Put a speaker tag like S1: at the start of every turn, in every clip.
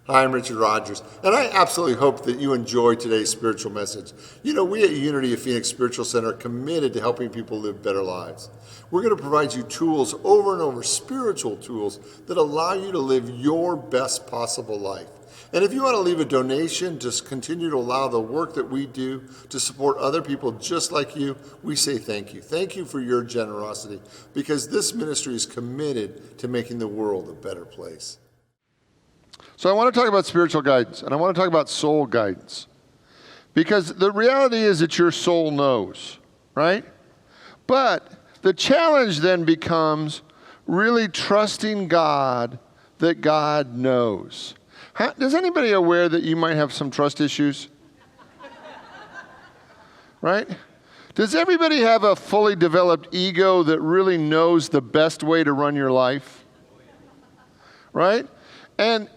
S1: Hi, I'm Richard Rogers, and I absolutely hope that you enjoy today's spiritual message. You know, we at Unity of Phoenix Spiritual Center are committed to helping people live better lives. We're going to provide you tools over and over, spiritual tools that allow you to live your best possible life. And if you want to leave a donation to continue to allow the work that we do to support other people just like you, we say thank you. Thank you for your generosity, because this ministry is committed to making the world a better place.
S2: So I want to talk about spiritual guidance, and I want to talk about soul guidance. Because the reality is that your soul knows, right? But the challenge then becomes really trusting God that God knows. Is anybody aware that you might have some trust issues? Right? Does everybody have a fully developed ego that really knows the best way to run your life? Right? And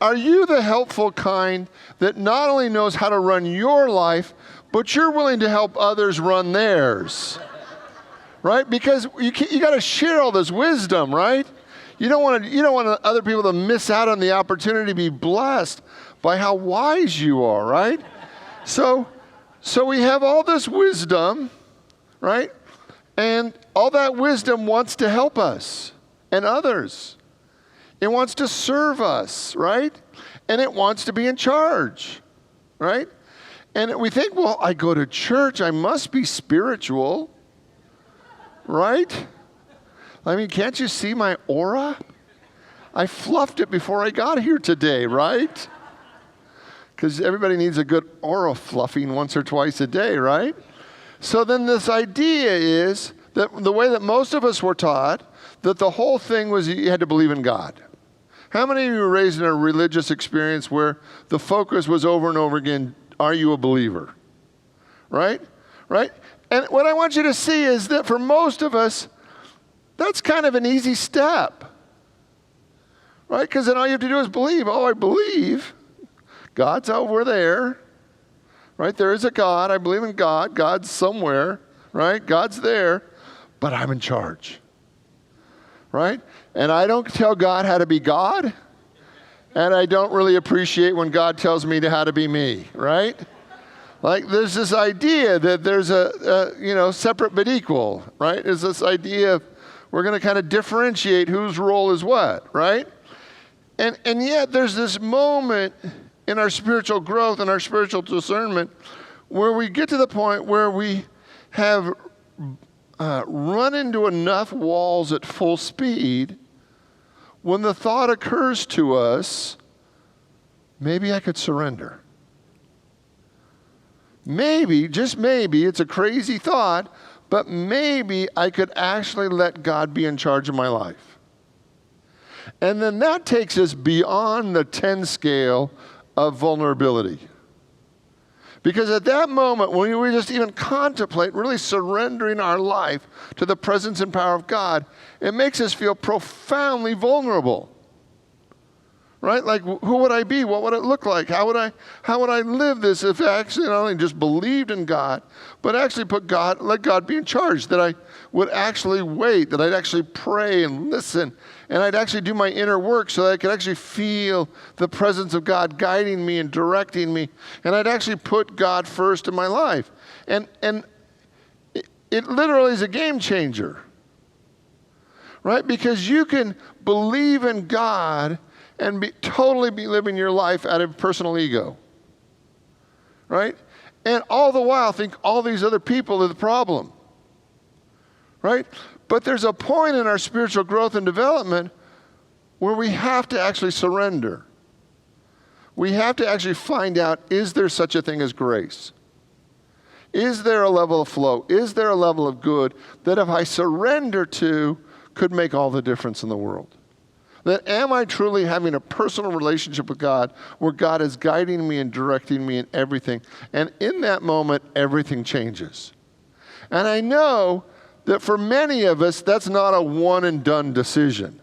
S2: are you the helpful kind that not only knows how to run your life, but you're willing to help others run theirs? Right? Because you got to share all this wisdom, right? You don't want other people to miss out on the opportunity to be blessed by how wise you are, right? So we have all this wisdom, right? And all that wisdom wants to help us and others. It wants to serve us, right? And it wants to be in charge, right? And we think, well, I go to church, I must be spiritual, right? I mean, can't you see my aura? I fluffed it before I got here today, right? Because everybody needs a good aura fluffing once or twice a day, right? So then this idea is that the way that most of us were taught, that the whole thing was you had to believe in God. How many of you were raised in a religious experience where the focus was over and over again, are you a believer? Right? Right? And what I want you to see is that for most of us, that's kind of an easy step. Right? Because then all you have to do is believe. Oh, I believe God's over there. Right? There is a God. I believe in God. God's somewhere. Right? God's there. But I'm in charge. Right? And I don't tell God how to be God. And I don't really appreciate when God tells me how to be me. Right? Like there's this idea that there's a separate but equal. Right? There's this idea of we're going to kind of differentiate whose role is what. Right? And yet there's this moment in our spiritual growth and our spiritual discernment where we get to the point where we have run into enough walls at full speed when the thought occurs to us, maybe I could surrender. Maybe, just maybe, it's a crazy thought, but maybe I could actually let God be in charge of my life. And then that takes us beyond the 10 scale of vulnerability. Because at that moment, when we just even contemplate really surrendering our life to the presence and power of God, it makes us feel profoundly vulnerable. Right? Like, who would I be? What would it look like? How would I live this if I actually not only just believed in God, but actually let God be in charge, that I would actually wait, that I'd actually pray and listen, and I'd actually do my inner work so that I could actually feel the presence of God guiding me and directing me, and I'd actually put God first in my life. And it literally is a game changer. Right? Because you can believe in God and totally be living your life out of personal ego. Right? And all the while think all these other people are the problem. Right? But there's a point in our spiritual growth and development where we have to actually surrender. We have to actually find out, is there such a thing as grace? Is there a level of flow? Is there a level of good that if I surrender to, could make all the difference in the world? That am I truly having a personal relationship with God where God is guiding me and directing me in everything? And in that moment, everything changes. And I know that for many of us, that's not a one and done decision.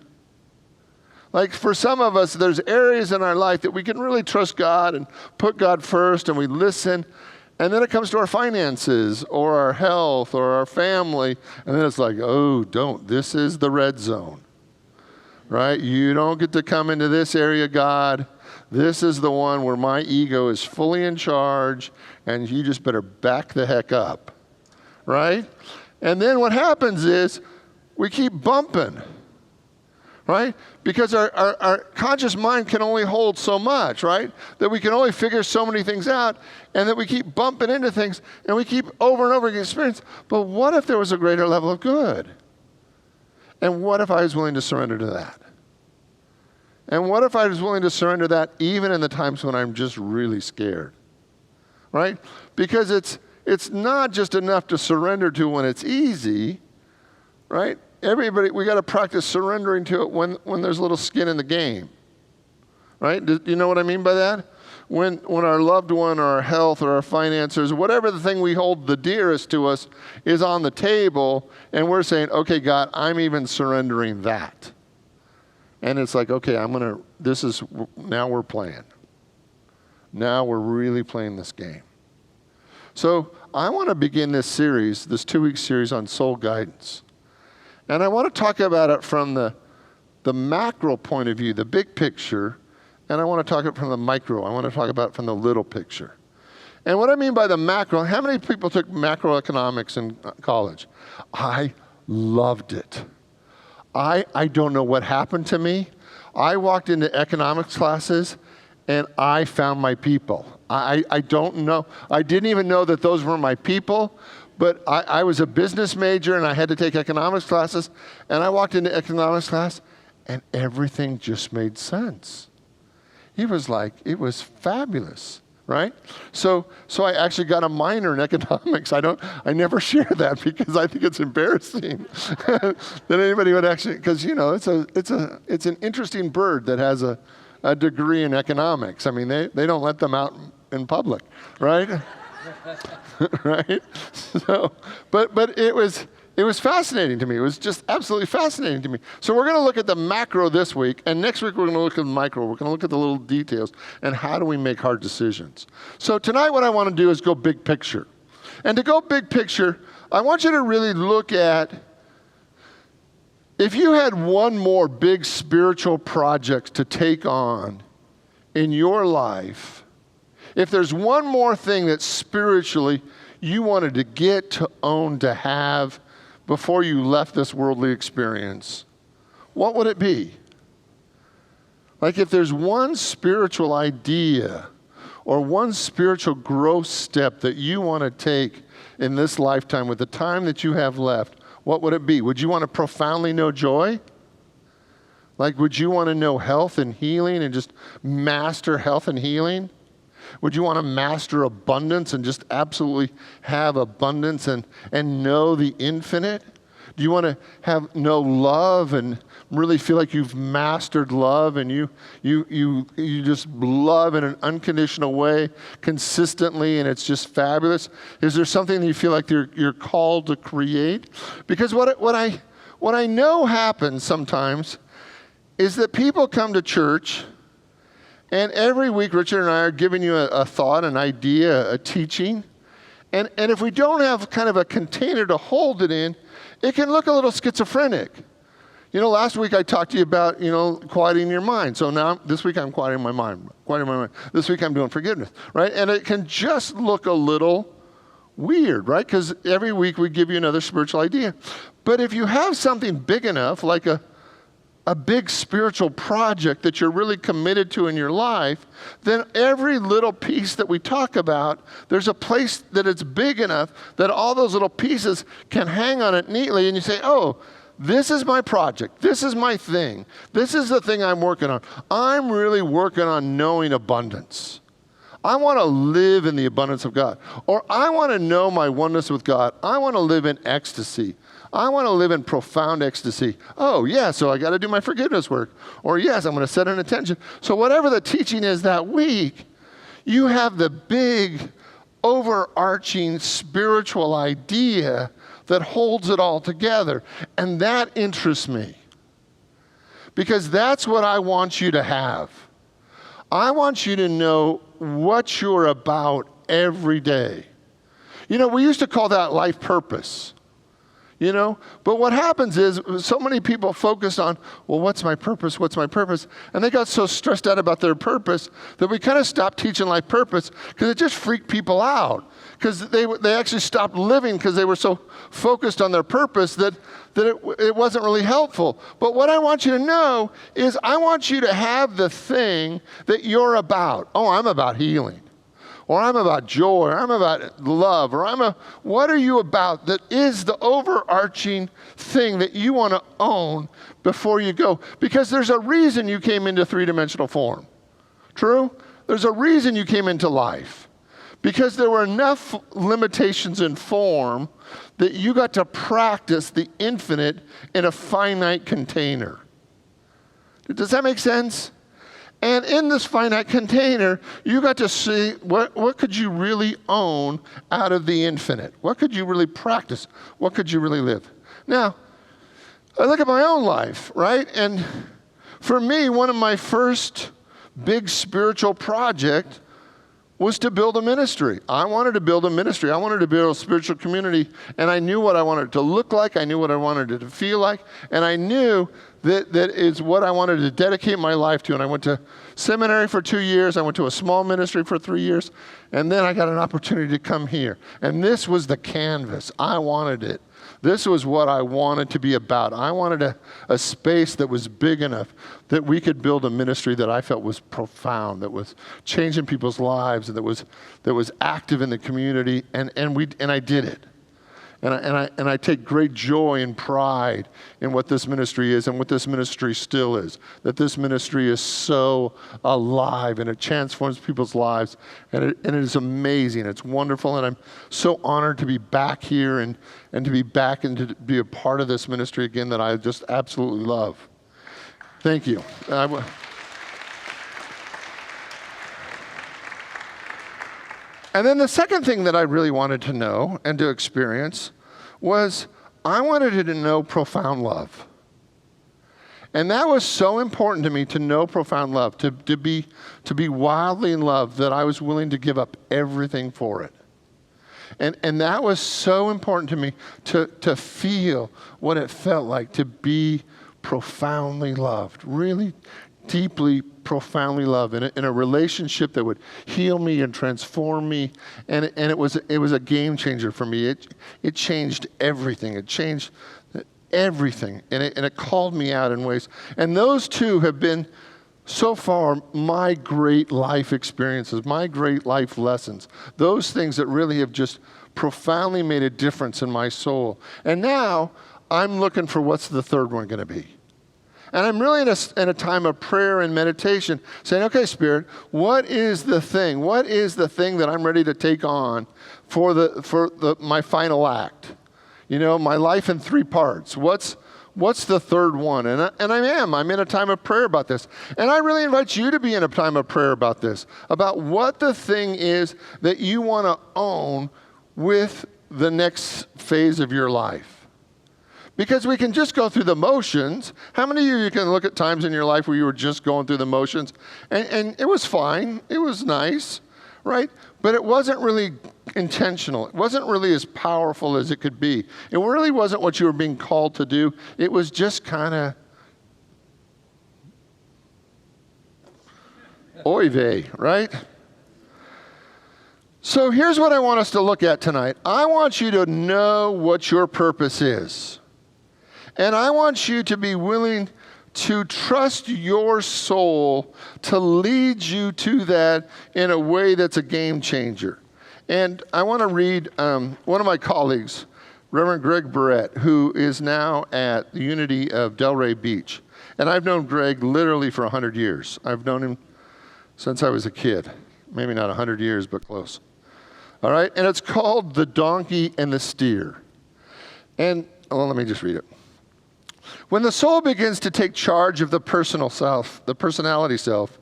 S2: Like for some of us, there's areas in our life that we can really trust God and put God first and we listen. And then it comes to our finances or our health or our family. And then it's like, oh, don't. This is the red zone. Right? You don't get to come into this area, God. This is the one where my ego is fully in charge, and you just better back the heck up, right? And then what happens is we keep bumping, right? Because our conscious mind can only hold so much, right? That we can only figure so many things out, and that we keep bumping into things, and we keep over and over again experience. But what if there was a greater level of good? And what if I was willing to surrender to that? And what if I was willing to surrender that even in the times when I'm just really scared, right? Because it's not just enough to surrender to when it's easy, right? We got to practice surrendering to it when there's a little skin in the game, right? Do you know what I mean by that? When our loved one or our health or our finances, whatever the thing we hold the dearest to us is on the table, and we're saying, okay, God, I'm even surrendering that. And it's like, okay, now we're playing. Now we're really playing this game. So I want to begin this 2-week series on soul guidance. And I want to talk about it from the macro point of view, the big picture, and I want to talk it from the micro. I want to talk about it from the little picture. And what I mean by the macro, how many people took macroeconomics in college? I loved it. I don't know what happened to me. I walked into economics classes and I found my people. I don't know. I didn't even know that those were my people, but I was a business major and I had to take economics classes, and I walked into economics class and everything just made sense. It was fabulous, right? So I actually got a minor in economics. I never share that because I think it's embarrassing that anybody would actually, because it's an interesting bird that has a degree in economics. I mean, they don't let them out in public, right? Right? So, but it was fascinating to me. It was just absolutely fascinating to me. So we're going to look at the macro this week, and next week we're going to look at the micro. We're going to look at the little details and how do we make hard decisions. So tonight what I want to do is go big picture. And to go big picture, I want you to really look at, if you had one more big spiritual project to take on in your life, if there's one more thing that spiritually you wanted to get, to own, to have before you left this worldly experience, what would it be? Like if there's one spiritual idea or one spiritual growth step that you want to take in this lifetime with the time that you have left, what would it be? Would you want to profoundly know joy? Like, would you want to know health and healing and just master health and healing? Would you want to master abundance and just absolutely have abundance and know the infinite? Do you want to know love and really feel like you've mastered love and you just love in an unconditional way consistently and it's just fabulous? Is there something that you feel like you're called to create? Because what I know happens sometimes is that people come to church, and every week, Richard and I are giving you a thought, an idea, a teaching. And if we don't have kind of a container to hold it in, it can look a little schizophrenic. Last week I talked to you about, quieting your mind. So now, this week I'm quieting my mind. This week I'm doing forgiveness, right? And it can just look a little weird, right? Because every week we give you another spiritual idea. But if you have something big enough, like a big spiritual project that you're really committed to in your life, then every little piece that we talk about, there's a place that it's big enough that all those little pieces can hang on it neatly, and you say, oh, this is my project. This is my thing. This is the thing I'm working on. I'm really working on knowing abundance. I want to live in the abundance of God. Or I want to know my oneness with God. I want to live in ecstasy. I want to live in profound ecstasy. Oh, yeah, so I got to do my forgiveness work. Or yes, I'm going to set an intention. So whatever the teaching is that week, you have the big, overarching spiritual idea that holds it all together. And that interests me. Because that's what I want you to have. I want you to know what you're about every day. We used to call that life purpose. you know? But what happens is so many people focused on, well, what's my purpose? What's my purpose? And they got so stressed out about their purpose that we kind of stopped teaching life purpose because it just freaked people out. Because they actually stopped living because they were so focused on their purpose that it wasn't really helpful. But what I want you to know is I want you to have the thing that you're about. Oh, I'm about healing. Or I'm about joy, or I'm about love, or what are you about that is the overarching thing that you want to own before you go? Because there's a reason you came into three-dimensional form. True? There's a reason you came into life. Because there were enough limitations in form that you got to practice the infinite in a finite container. Does that make sense? And in this finite container, you got to see what could you really own out of the infinite? What could you really practice? What could you really live? Now, I look at my own life, right? And for me, one of my first big spiritual projects was to build a ministry. I wanted to build a ministry. I wanted to build a spiritual community, and I knew what I wanted it to look like. I knew what I wanted it to feel like, and I knew that is what I wanted to dedicate my life to. And I went to seminary for 2 years. I went to a small ministry for 3 years, and then I got an opportunity to come here. And this was the canvas. I wanted it. This was what I wanted to be about. I wanted a space that was big enough that we could build a ministry that I felt was profound, that was changing people's lives, and that was active in the community, and I did it. And I take great joy and pride in what this ministry is and what this ministry still is. That this ministry is so alive and it transforms people's lives. And it is amazing. It's wonderful. And I'm so honored to be back here and to be back and to be a part of this ministry again that I just absolutely love. Thank you. And then the second thing that I really wanted to know and to experience was I wanted to know profound love. And that was so important to me, to know profound love, to be wildly in love, that I was willing to give up everything for it. And that was so important to me, to feel what it felt like to be profoundly loved, really deeply, profoundly loved in a relationship that would heal me and transform me. And it was a game changer for me. It changed everything. It changed everything. And it called me out in ways. And those two have been so far my great life experiences, my great life lessons. Those things that really have just profoundly made a difference in my soul. And now I'm looking for what's the third one going to be. And I'm really in a time of prayer and meditation, saying, okay, Spirit, what is the thing? What is the thing that I'm ready to take on for my final act? You know, my life in 3 parts. What's the third one? And I'm in a time of prayer about this. And I really invite you to be in a time of prayer about this, about what the thing is that you want to own with the next phase of your life. Because we can just go through the motions. How many of you can look at times in your life where you were just going through the motions and it was fine, it was nice, right? But it wasn't really intentional. It wasn't really as powerful as it could be. It really wasn't what you were being called to do. It was just kind of oy vey, right? So here's what I want us to look at tonight. I want you to know what your purpose is. And I want you to be willing to trust your soul to lead you to that in a way that's a game changer. And I want to read one of my colleagues, Reverend Greg Barrett, who is now at the Unity of Delray Beach. And I've known Greg literally for 100 years. I've known him since I was a kid. Maybe not 100 years, but close. All right? And it's called The Donkey and the Steer. And, well, let me just read it. When the soul begins to take charge of the personal self, the personality self,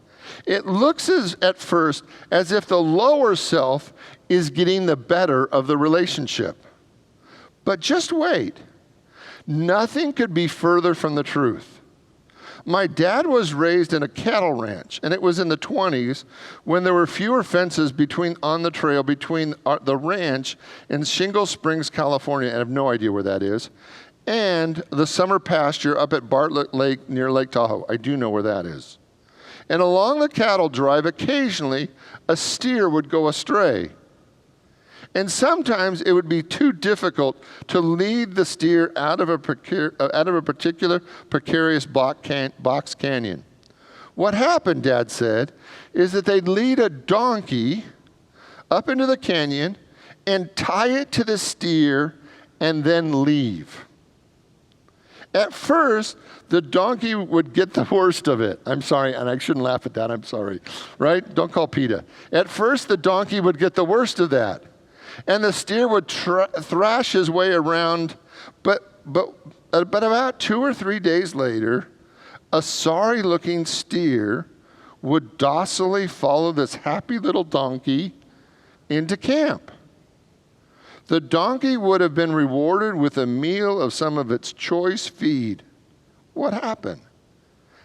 S2: it looks at first as if the lower self is getting the better of the relationship. But just wait. Nothing could be further from the truth. My dad was raised in a cattle ranch, and it was in the 20s when there were fewer fences on the trail between the ranch in Shingle Springs, California, and I have no idea where that is, and the summer pasture up at Bartlett Lake near Lake Tahoe. I do know where that is. And along the cattle drive, occasionally, a steer would go astray. And sometimes it would be too difficult to lead the steer out of a particular precarious box canyon. What happened, Dad said, is that they'd lead a donkey up into the canyon and tie it to the steer and then leave. At first, the donkey would get the worst of it. I'm sorry, and I shouldn't laugh at that. I'm sorry, right? Don't call PETA. At first, the donkey would get the worst of that. And the steer would thrash his way around, but about 2 or 3 days later, a sorry-looking steer would docilely follow this happy little donkey into camp. The donkey would have been rewarded with a meal of some of its choice feed. What happened?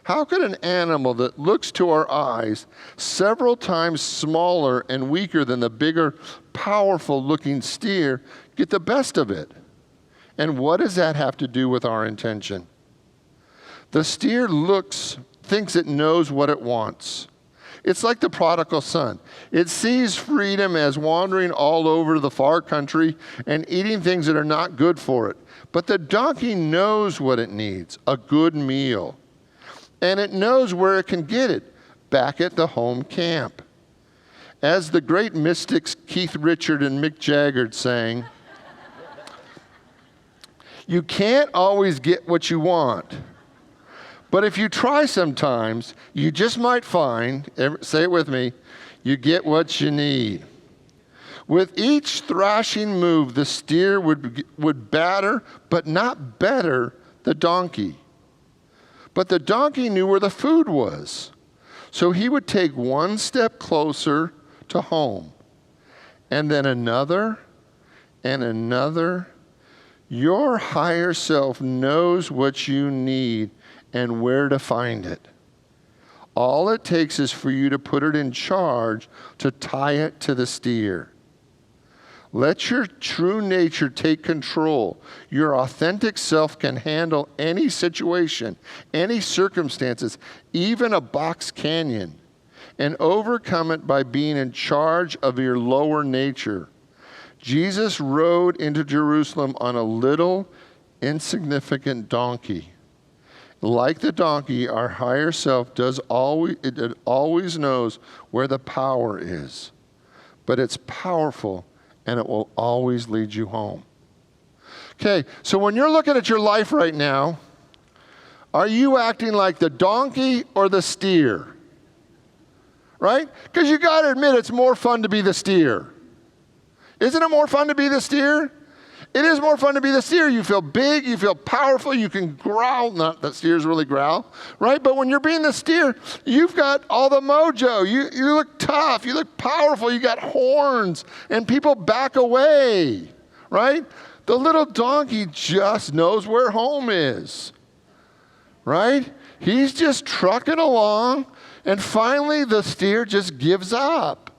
S2: How could an animal that looks to our eyes several times smaller and weaker than the bigger, powerful-looking steer get the best of it? And what does that have to do with our intention? The steer thinks it knows what it wants. It's like the prodigal son. It sees freedom as wandering all over the far country and eating things that are not good for it. But the donkey knows what it needs, a good meal. And it knows where it can get it, back at the home camp. As the great mystics Keith Richard and Mick Jagger sang, you can't always get what you want. But if you try sometimes, you just might find, say it with me, you get what you need. With each thrashing move, the steer would batter, but not better, the donkey. But the donkey knew where the food was. So he would take one step closer to home, and then another, and another. Your higher self knows what you need and where to find it. All it takes is for you to put it in charge, to tie it to the steer. Let your true nature take control. Your authentic self can handle any situation, any circumstances, even a box canyon, and overcome it by being in charge of your lower nature. Jesus rode into Jerusalem on a little, insignificant donkey. Like the donkey, our higher self always knows where the power is, but it's powerful and it will always lead you home. Okay, so when you're looking at your life right now, are you acting like the donkey or the steer? Right? Because you got to admit it's more fun to be the steer. Isn't it more fun to be the steer? It is more fun to be the steer. You feel big, you feel powerful, you can growl. Not that steers really growl, right? But when you're being the steer, you've got all the mojo. You look tough, you look powerful, you got horns, and people back away, right? The little donkey just knows where home is, right? He's just trucking along, and finally the steer just gives up.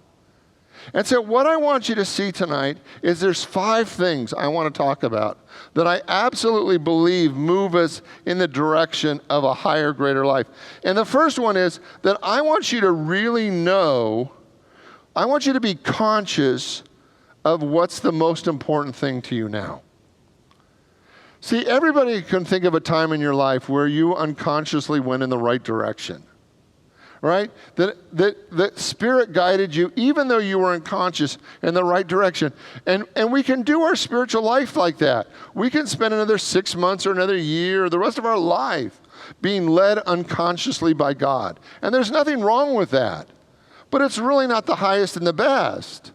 S2: And so what I want you to see tonight is there's 5 things I want to talk about that I absolutely believe move us in the direction of a higher, greater life. And the first one is that I want you to really know, I want you to be conscious of what's the most important thing to you now. See, everybody can think of a time in your life where you unconsciously went in the right direction. Right? That Spirit guided you, even though you were unconscious, in the right direction. And we can do our spiritual life like that. We can spend another 6 months or another year, or the rest of our life, being led unconsciously by God. And there's nothing wrong with that. But it's really not the highest and the best.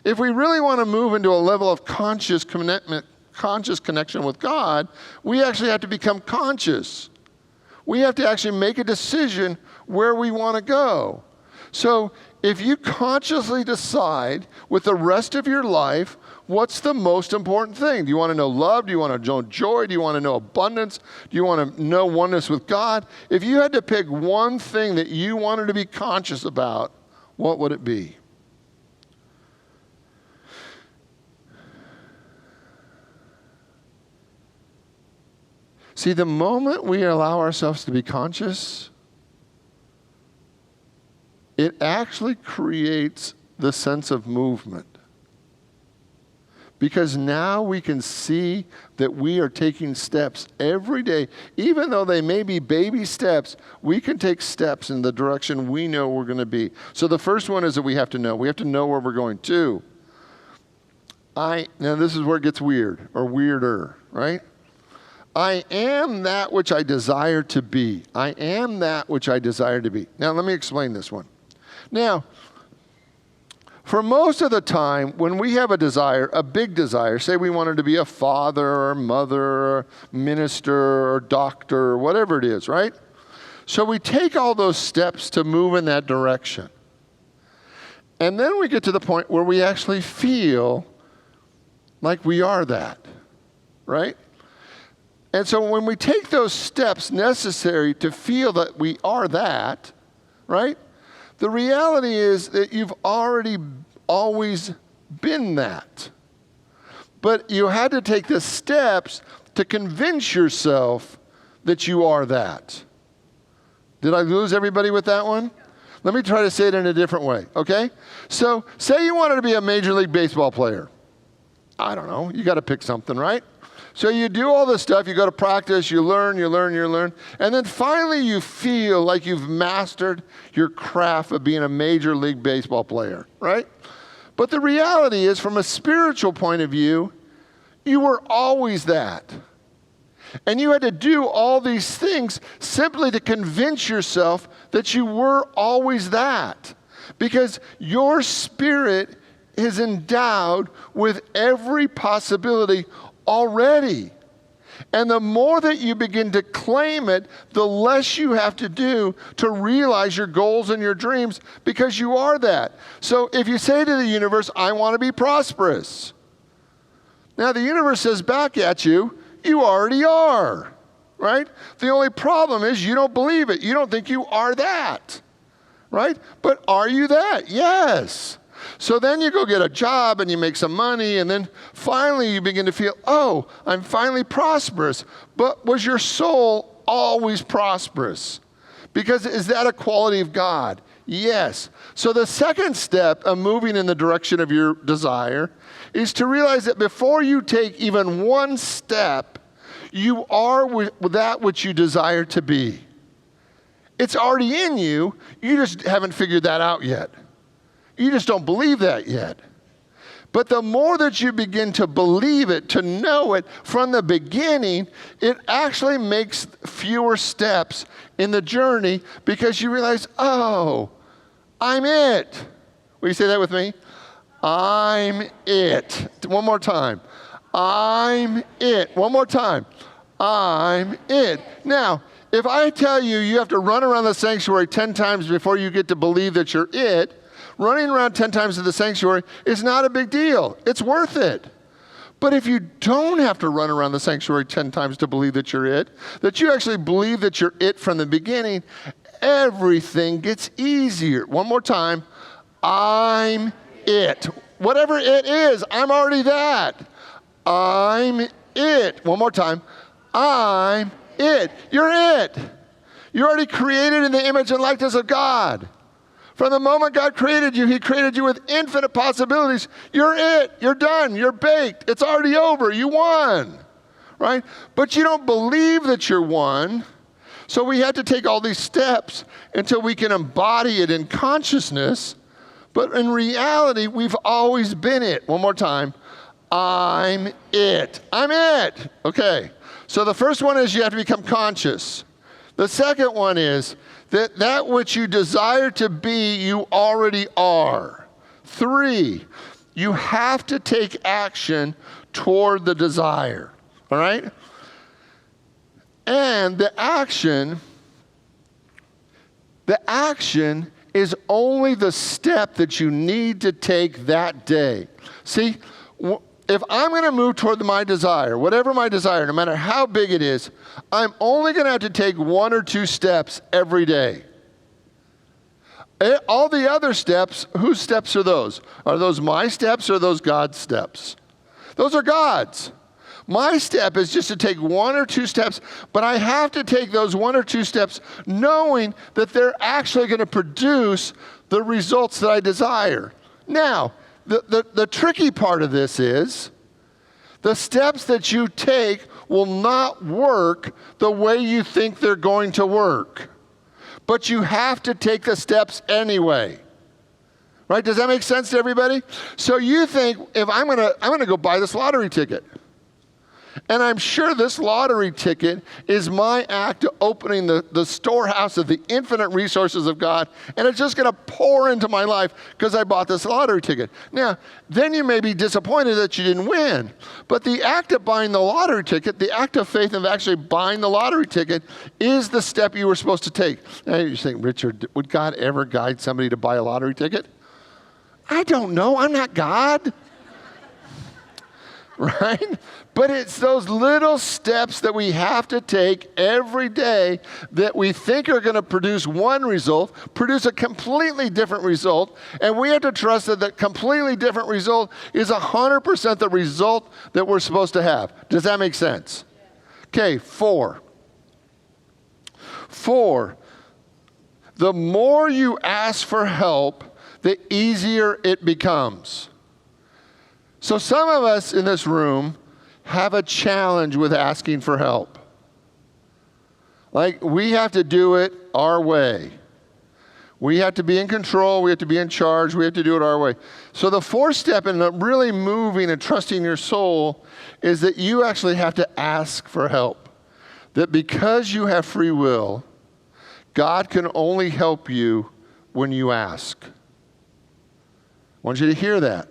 S2: If we really want to move into a level of conscious connection with God, we actually have to become conscious. We have to actually make a decision where we want to go. So if you consciously decide with the rest of your life, what's the most important thing? Do you want to know love? Do you want to know joy? Do you want to know abundance? Do you want to know oneness with God? If you had to pick one thing that you wanted to be conscious about, what would it be? See, the moment we allow ourselves to be conscious, it actually creates the sense of movement. Because now we can see that we are taking steps every day. Even though they may be baby steps, we can take steps in the direction we know we're going to be. So the first one is that we have to know. We have to know where we're going. Two, now this is where it gets weird, or weirder, right? I am that which I desire to be. I am that which I desire to be. Now let me explain this one. Now, for most of the time, when we have a desire, a big desire, say we wanted to be a father or mother or minister or doctor or whatever it is, right? So we take all those steps to move in that direction. And then we get to the point where we actually feel like we are that, right? And so when we take those steps necessary to feel that we are that, right? The reality is that you've already always been that. But you had to take the steps to convince yourself that you are that. Did I lose everybody with that one? Let me try to say it in a different way, okay? So say you wanted to be a Major League Baseball player. I don't know. You got to pick something, right? So you do all this stuff, you go to practice, you learn, and then finally you feel like you've mastered your craft of being a Major League Baseball player, right? But the reality is, from a spiritual point of view, you were always that. And you had to do all these things simply to convince yourself that you were always that. Because your spirit is endowed with every possibility already. And the more that you begin to claim it, the less you have to do to realize your goals and your dreams, because you are that. So if you say to the universe, I want to be prosperous. Now the universe says back at you, you already are, right? The only problem is you don't believe it. You don't think you are that, right? But are you that? Yes. So then you go get a job and you make some money, and then finally you begin to feel, oh, I'm finally prosperous. But was your soul always prosperous? Because is that a quality of God? Yes. So the second step of moving in the direction of your desire is to realize that before you take even one step, you are with that which you desire to be. It's already in you. You just haven't figured that out yet. You just don't believe that yet. But the more that you begin to believe it, to know it from the beginning, it actually makes fewer steps in the journey, because you realize, oh, I'm it. Will you say that with me? I'm it. One more time. I'm it. One more time. I'm it. Now, if I tell you you have to run around the sanctuary 10 times before you get to believe that you're it, running around 10 times to the sanctuary is not a big deal. It's worth it. But if you don't have to run around the sanctuary 10 times to believe that you're it, that you actually believe that you're it from the beginning, everything gets easier. One more time. I'm it. Whatever it is, I'm already that. I'm it. One more time. I'm it. You're it. You're already created in the image and likeness of God. From the moment God created you, He created you with infinite possibilities. You're it. You're done. You're baked. It's already over. You won, right? But you don't believe that you're one. So we have to take all these steps until we can embody it in consciousness. But in reality, we've always been it. One more time. I'm it. I'm it. Okay. So the first one is you have to become conscious. The second one is that which you desire to be, you already are. 3, you have to take action toward the desire. All right? And the action is only the step that you need to take that day. See, if I'm going to move toward my desire, whatever my desire, no matter how big it is, I'm only going to have to take 1 or 2 steps every day. All the other steps, whose steps are those? Are those my steps or are those God's steps? Those are God's. My step is just to take 1 or 2 steps, but I have to take those 1 or 2 steps knowing that they're actually going to produce the results that I desire. Now, the tricky part of this is the steps that you take will not work the way you think they're going to work. But you have to take the steps anyway. Right? Does that make sense to everybody? So you think, if I'm gonna go buy this lottery ticket. And I'm sure this lottery ticket is my act of opening the storehouse of the infinite resources of God, and it's just going to pour into my life because I bought this lottery ticket. Now, then you may be disappointed that you didn't win, but the act of buying the lottery ticket, the act of faith of actually buying the lottery ticket, is the step you were supposed to take. Now you think, Richard, would God ever guide somebody to buy a lottery ticket? I don't know. I'm not God. Right? But it's those little steps that we have to take every day that we think are going to produce one result, produce a completely different result, and we have to trust that the completely different result is 100% the result that we're supposed to have. Does that make sense? Okay, 4. 4, the more you ask for help, the easier it becomes. So some of us in this room have a challenge with asking for help. Like, we have to do it our way. We have to be in control. We have to be in charge. We have to do it our way. So the 4th step in really moving and trusting your soul is that you actually have to ask for help. That because you have free will, God can only help you when you ask. I want you to hear that.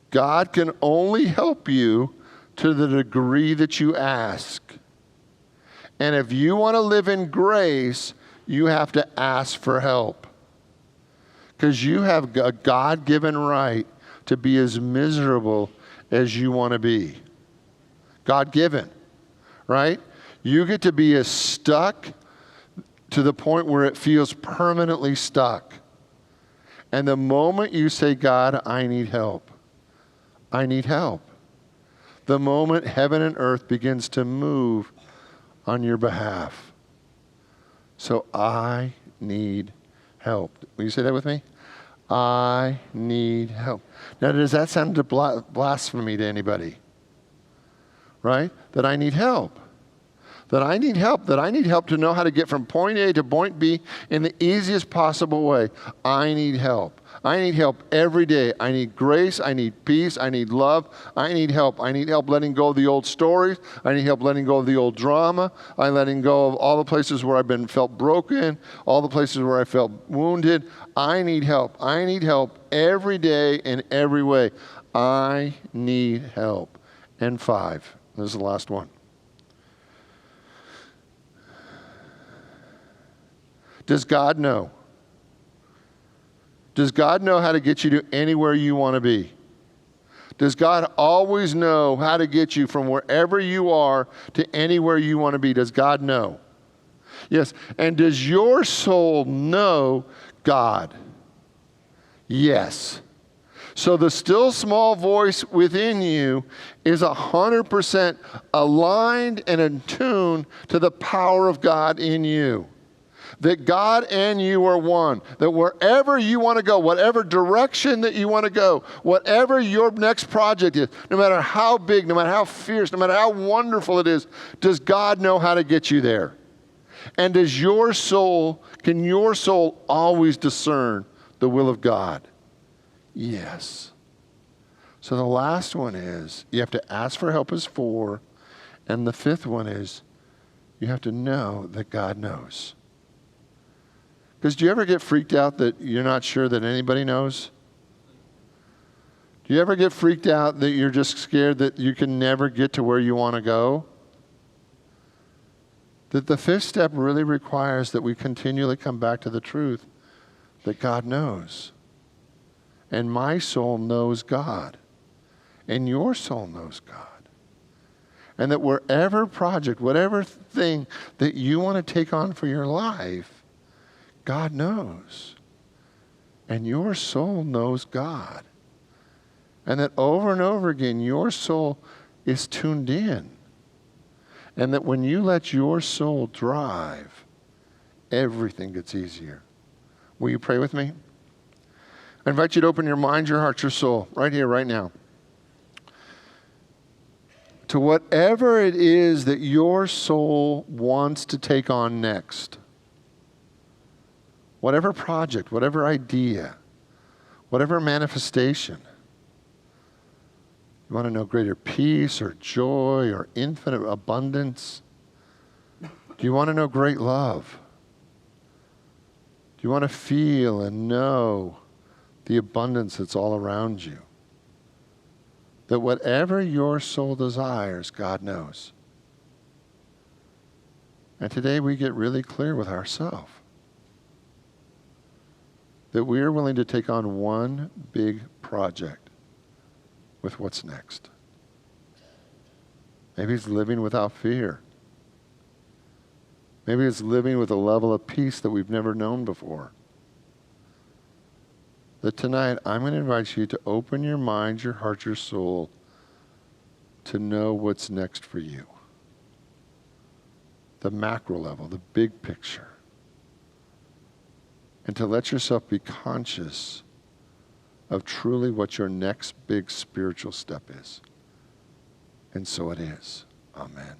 S2: God can only help you to the degree that you ask. And if you want to live in grace, you have to ask for help. Because you have a God-given right to be as miserable as you want to be. God-given, right? You get to be as stuck to the point where it feels permanently stuck. And the moment you say, God, I need help, I need help. The moment heaven and earth begins to move on your behalf. So I need help. Will you say that with me? I need help. Now, does that sound to blasphemy to anybody? Right? That I need help. That I need help. That I need help to know how to get from point A to point B in the easiest possible way. I need help. I need help every day. I need grace. I need peace. I need love. I need help. I need help letting go of the old stories. I need help letting go of the old drama. I'm letting go of all the places where I've felt broken, all the places where I felt wounded. I need help. I need help every day in every way. I need help. And 5, this is the last one. Does God know? Does God know how to get you to anywhere you want to be? Does God always know how to get you from wherever you are to anywhere you want to be? Does God know? Yes. And does your soul know God? Yes. So the still small voice within you is 100% aligned and in tune to the power of God in you. That God and you are one. That wherever you want to go, whatever direction that you want to go, whatever your next project is, no matter how big, no matter how fierce, no matter how wonderful it is, does God know how to get you there? And can your soul always discern the will of God? Yes. So the last one is, you have to ask for help as 4. And the 5th one is, you have to know that God knows. Because do you ever get freaked out that you're not sure that anybody knows? Do you ever get freaked out that you're just scared that you can never get to where you want to go? That the 5th step really requires that we continually come back to the truth that God knows. And my soul knows God. And your soul knows God. And that whatever project, whatever thing that you want to take on for your life, God knows. And your soul knows God. And that over and over again, your soul is tuned in. And that when you let your soul drive, everything gets easier. Will you pray with me? I invite you to open your mind, your heart, your soul, right here, right now, to whatever it is that your soul wants to take on next. Whatever project, whatever idea, whatever manifestation. You want to know greater peace or joy or infinite abundance? Do you want to know great love? Do you want to feel and know the abundance that's all around you? That whatever your soul desires, God knows. And today we get really clear with ourselves. That we are willing to take on one big project with what's next. Maybe it's living without fear. Maybe it's living with a level of peace that we've never known before. That tonight, I'm going to invite you to open your mind, your heart, your soul to know what's next for you. The macro level, the big picture. And to let yourself be conscious of truly what your next big spiritual step is. And so it is. Amen.